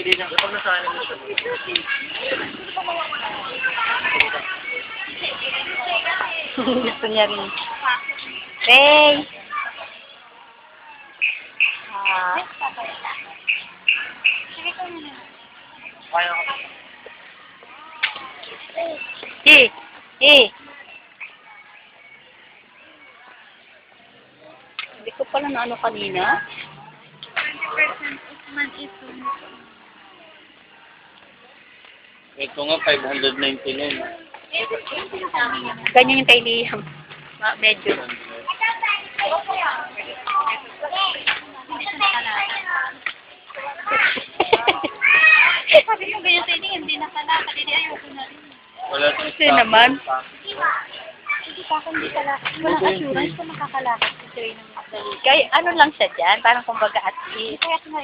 Hindi na. Ito na sa akin mo siya. Gusto niya rin. Hey! Ah. Kaya ko. Hindi ko pala na ano kanina. 20% Usman ito. Ito nga, 599. Ganyan yung kay Liam. Medyo. Hindi siya nakalata. Sabi mo ganyan sa inyo, hindi nakalata. Hindi ayoko na rin. Wala Kasi naman. Hindi pa ako hindi kalata. Walang assurance kung makakalata si Trey ng Magdalena. Kaya ano lang siya dyan, parang kumbaga at least. Kaya ko nga